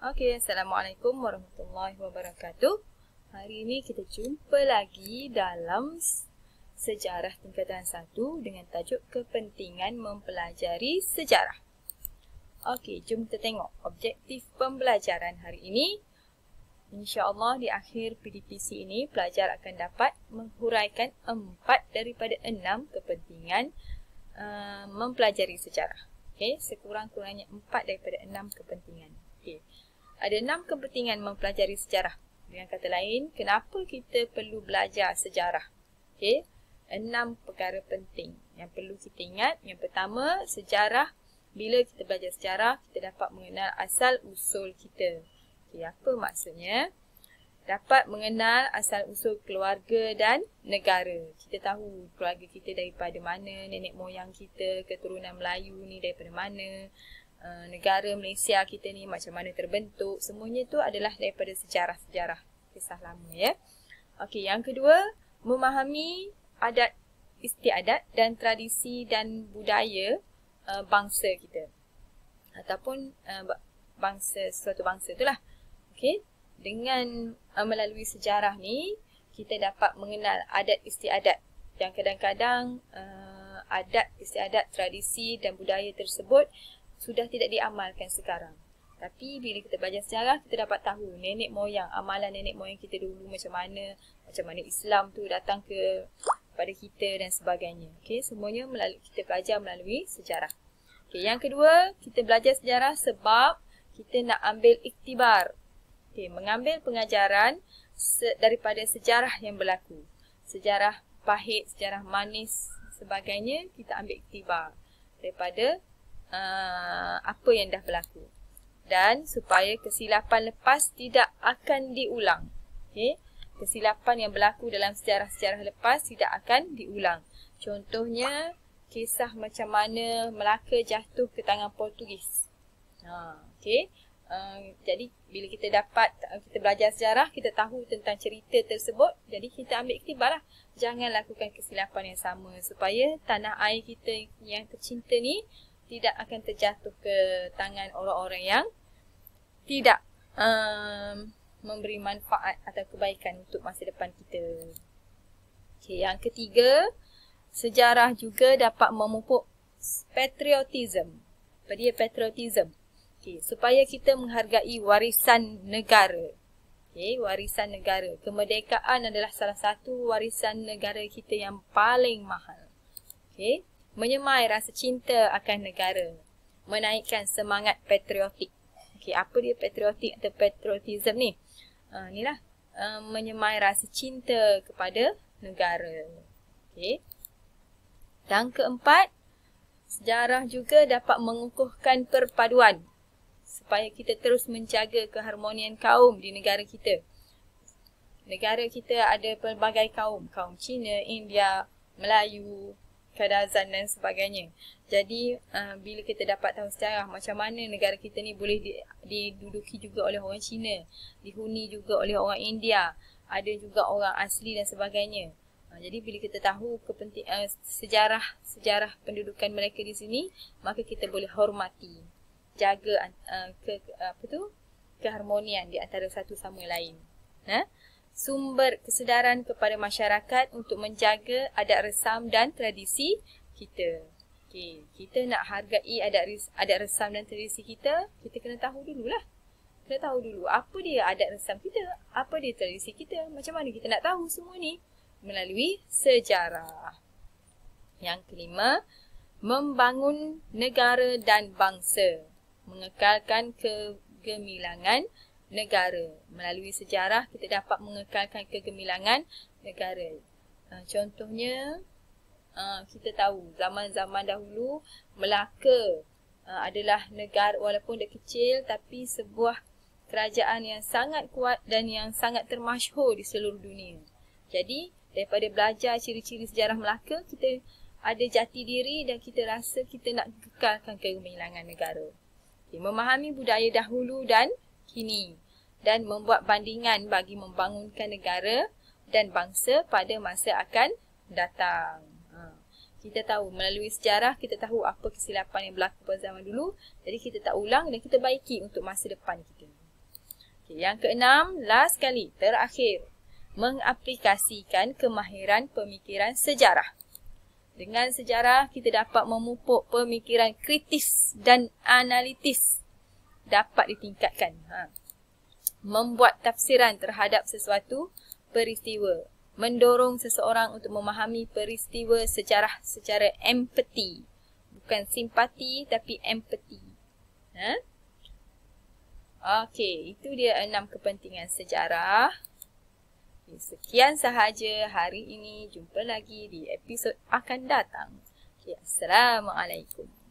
Okey, Assalamualaikum warahmatullahi wabarakatuh. Hari ini kita jumpa lagi dalam sejarah tingkatan 1 dengan tajuk kepentingan mempelajari sejarah. Okey, jom kita tengok objektif pembelajaran hari ini. InsyaAllah di akhir PDPC ini, pelajar akan dapat menghuraikan 4 daripada 6 kepentingan mempelajari sejarah. Okey, sekurang-kurangnya 4 daripada 6 kepentingan. Okey. Ada 6 kepentingan mempelajari sejarah. Dengan kata lain, kenapa kita perlu belajar sejarah? Okey, 6 perkara penting yang perlu kita ingat. Yang pertama, sejarah. Bila kita belajar sejarah, kita dapat mengenal asal-usul kita. Okey, apa maksudnya? Dapat mengenal asal-usul keluarga dan negara. Kita tahu keluarga kita daripada mana, nenek moyang kita, keturunan Melayu ni daripada mana, negara Malaysia kita ni macam mana terbentuk. Semuanya tu adalah daripada sejarah-sejarah kisah lama ya. Okey, yang kedua, memahami adat istiadat dan tradisi dan budaya bangsa kita ataupun suatu bangsa itulah. Okey, dengan melalui sejarah ni kita dapat mengenal adat istiadat yang kadang-kadang adat istiadat, tradisi dan budaya tersebut sudah tidak diamalkan sekarang. Tapi bila kita belajar sejarah, kita dapat tahu nenek moyang, amalan nenek moyang kita dulu macam mana Islam tu datang pada kita dan sebagainya. Okey, semuanya kita belajar melalui sejarah. Okey, yang kedua, kita belajar sejarah sebab kita nak ambil iktibar. Okey, mengambil pengajaran daripada sejarah yang berlaku. Sejarah pahit, sejarah manis, sebagainya, kita ambil iktibar daripada apa yang dah berlaku. Dan supaya kesilapan lepas tidak akan diulang. Okay? Kesilapan yang berlaku dalam sejarah-sejarah lepas tidak akan diulang. Contohnya, kisah macam mana Melaka jatuh ke tangan Portugis. Okay? Jadi, bila kita belajar sejarah, kita tahu tentang cerita tersebut. Jadi, kita ambil iktibar lah. Jangan lakukan kesilapan yang sama. Supaya tanah air kita yang tercinta ni tidak akan terjatuh ke tangan orang-orang yang tidak memberi manfaat atau kebaikan untuk masa depan kita. Okay, yang ketiga, sejarah juga dapat memupuk patriotism. Apa dia patriotism? Okay, supaya kita menghargai warisan negara. Okay, warisan negara. Kemerdekaan adalah salah satu warisan negara kita yang paling mahal. Okay. Menyemai rasa cinta akan negara. Menaikkan semangat patriotik. Okey, apa dia patriotik atau patriotism ni? Inilah. Menyemai rasa cinta kepada negara. Okey. Dan keempat, sejarah juga dapat mengukuhkan perpaduan. Supaya kita terus menjaga keharmonian kaum di negara kita. Negara kita ada pelbagai kaum. Kaum Cina, India, Melayu, Kadazan dan sebagainya. Jadi bila kita dapat tahu sejarah macam mana negara kita ni boleh diduduki juga oleh orang Cina, dihuni juga oleh orang India, ada juga orang asli dan sebagainya. Jadi bila kita tahu sejarah pendudukan mereka di sini, maka kita boleh hormati, jaga keharmonian di antara satu sama lain. Sumber kesedaran kepada masyarakat untuk menjaga adat resam dan tradisi kita. Okay, kita nak hargai adat resam dan tradisi kita, kita kena tahu dululah. Kena tahu dulu apa dia adat resam kita, apa dia tradisi kita, macam mana kita nak tahu semua ni melalui sejarah. Yang kelima, membangun negara dan bangsa, mengekalkan kegemilangan negara. Melalui sejarah kita dapat mengekalkan kegemilangan negara. Contohnya, kita tahu zaman-zaman dahulu Melaka adalah negara walaupun dia kecil tapi sebuah kerajaan yang sangat kuat dan yang sangat termasyhur di seluruh dunia. Jadi, daripada belajar ciri-ciri sejarah Melaka, kita ada jati diri dan kita rasa kita nak kekalkan kegemilangan negara. Okay, memahami budaya dahulu dan kini dan membuat bandingan bagi membangunkan negara dan bangsa pada masa akan datang. Kita tahu melalui sejarah, kita tahu apa kesilapan yang berlaku pada zaman dulu, jadi kita tak ulang dan kita baiki untuk masa depan kita. Yang keenam, last kali, terakhir. Mengaplikasikan kemahiran pemikiran sejarah. Dengan sejarah, kita dapat memupuk pemikiran kritis dan analitis. Dapat ditingkatkan. Membuat tafsiran terhadap sesuatu peristiwa. Mendorong seseorang untuk memahami peristiwa sejarah secara empati. Bukan simpati, tapi empati. Okey, itu dia 6 kepentingan sejarah. Sekian sahaja hari ini. Jumpa lagi di episod akan datang. Assalamualaikum.